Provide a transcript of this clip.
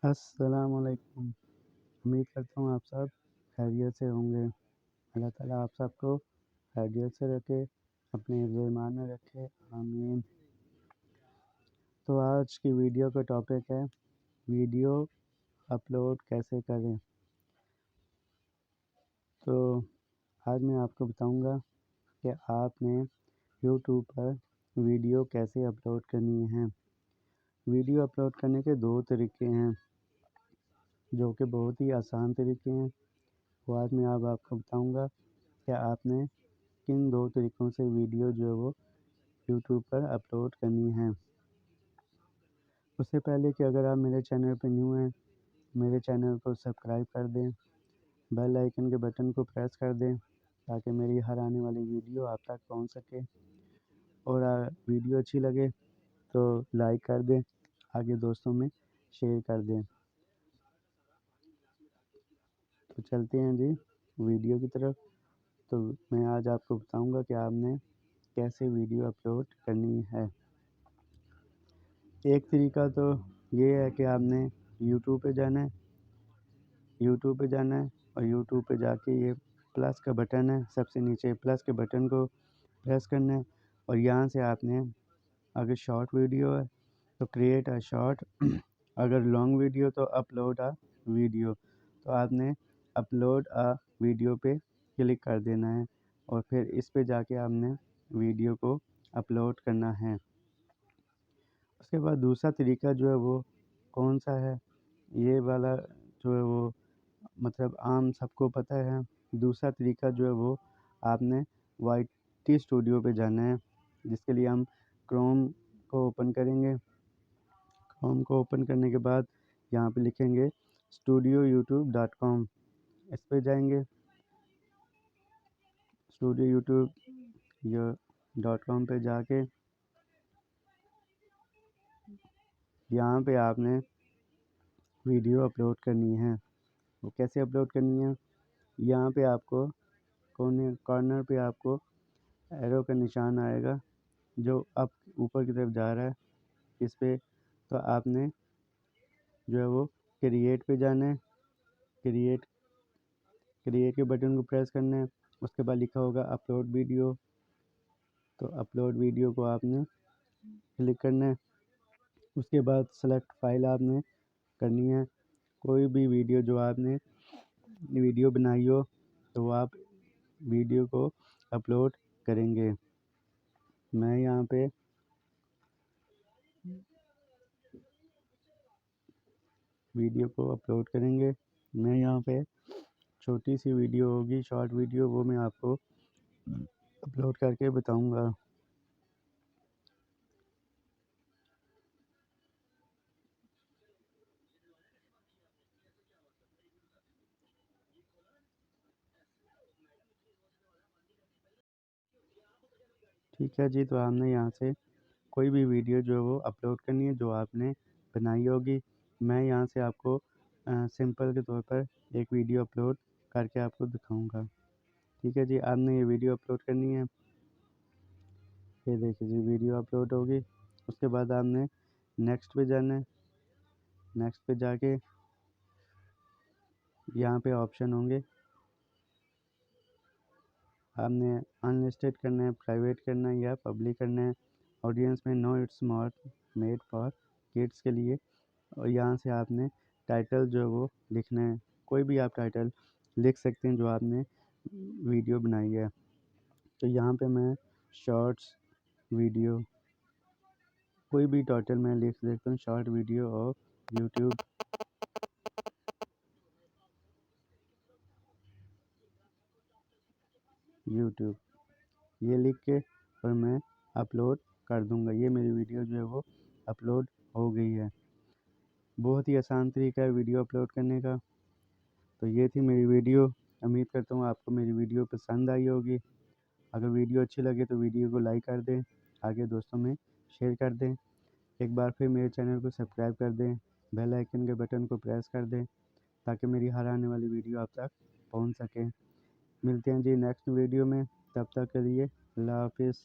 अस्सलामुअलैकुम। उम्मीद करता हूँ आप सब खैरियत से होंगे। अल्लाह ताला आप सबको खैरियत से रखे, अपने हिफ़्ज़-ए-ईमान में रखे, आमीन। तो आज की वीडियो का टॉपिक है वीडियो अपलोड कैसे करें। तो आज मैं आपको बताऊंगा कि आपने यूट्यूब पर वीडियो कैसे अपलोड करनी है। वीडियो अपलोड करने के दो तरीके हैं जो कि बहुत ही आसान तरीके हैं। तो आज मैं अब आपको बताऊंगा कि आपने किन दो तरीक़ों से वीडियो जो है वो यूट्यूब पर अपलोड करनी है। उससे पहले कि अगर आप मेरे चैनल पर न्यू हैं, मेरे चैनल को सब्सक्राइब कर दें, बेल आइकन के बटन को प्रेस कर दें ताकि मेरी हर आने वाली वीडियो आप तक पहुंच सके। और वीडियो अच्छी लगे तो लाइक कर दें, आगे दोस्तों में शेयर कर दें। तो चलते हैं जी वीडियो की तरफ। तो मैं आज आपको बताऊंगा कि आपने कैसे वीडियो अपलोड करनी है। एक तरीका तो ये है कि आपने यूट्यूब पे जाना है, और यूट्यूब पे जाके ये प्लस का बटन है, सबसे नीचे प्लस के बटन को प्रेस करना है। और यहाँ से आपने अगर शॉर्ट वीडियो है तो क्रिएट अ शॉर्ट, अगर लॉन्ग वीडियो तो अपलोड अ वीडियो। तो आपने अपलोड अ वीडियो पे क्लिक कर देना है और फिर इस पे जाके आपने वीडियो को अपलोड करना है। उसके बाद दूसरा तरीका जो है वो कौन सा है, ये वाला जो है वो मतलब आम सबको पता है। दूसरा तरीका जो है वो आपने वाई टी स्टूडियो पे जाना है, जिसके लिए हम क्रोम को ओपन करेंगे। क्रोम को ओपन करने के बाद यहाँ पे लिखेंगे studioyoutube.com, इस पे जाएंगे। studioyoutube.com पे जाके यहाँ पे आपने वीडियो अपलोड करनी है। वो कैसे अपलोड करनी है, यहाँ पे आपको कोने कॉर्नर पे आपको एरो का निशान आएगा जो अब ऊपर की तरफ जा रहा है, इस पे तो आपने जो है वो क्रिएट पे जाना है। क्रिएट क्रिएट के बटन को प्रेस करना है। उसके बाद लिखा होगा अपलोड वीडियो, तो अपलोड वीडियो को आपने क्लिक करना है। उसके बाद सेलेक्ट फाइल आपने करनी है। कोई भी वीडियो जो आपने वीडियो बनाई हो तो वो आप वीडियो को अपलोड करेंगे। मैं यहाँ पे वीडियो को अपलोड करेंगे। मैं यहाँ पे छोटी सी वीडियो होगी, शॉर्ट वीडियो, वो मैं आपको अपलोड करके बताऊँगा। ठीक है जी, तो आपने यहाँ से कोई भी वीडियो जो है वो अपलोड करनी है जो आपने बनाई होगी। मैं यहाँ से आपको सिंपल के तौर पर एक वीडियो अपलोड करके आपको दिखाऊंगा। ठीक है जी, आपने ये वीडियो अपलोड करनी है। ये देखिए जी वीडियो अपलोड होगी। उसके बाद आपने नेक्स्ट पे जाना है। नेक्स्ट पे जाके यहाँ पे ऑप्शन होंगे, आपने अनलिस्टेड करना है, प्राइवेट करना है या पब्लिक करना है। ऑडियंस में no it's not made for kids के लिए। और यहाँ से आपने टाइटल जो है वो लिखना है। कोई भी आप टाइटल लिख सकते हैं जो आपने वीडियो बनाई है। तो यहाँ पे मैं शॉर्ट्स वीडियो, कोई भी टाइटल मैं लिख देता हूँ, शॉर्ट वीडियो ऑफ यूट्यूब। ये लिख के और मैं अपलोड कर दूँगा। ये मेरी वीडियो जो है वो अपलोड हो गई है। बहुत ही आसान तरीका है वीडियो अपलोड करने का। तो ये थी मेरी वीडियो। उम्मीद करता हूँ आपको मेरी वीडियो पसंद आई होगी। अगर वीडियो अच्छी लगे तो वीडियो को लाइक कर दें, आगे दोस्तों में शेयर कर दें। एक बार फिर मेरे चैनल को सब्सक्राइब कर दें, बेल आइकन के बटन को प्रेस कर दें ताकि मेरी हर आने वाली वीडियो आप तक पहुंच सके। मिलते हैं जी नेक्स्ट वीडियो में, तब तक के लिए अल्लाह हाफिज़।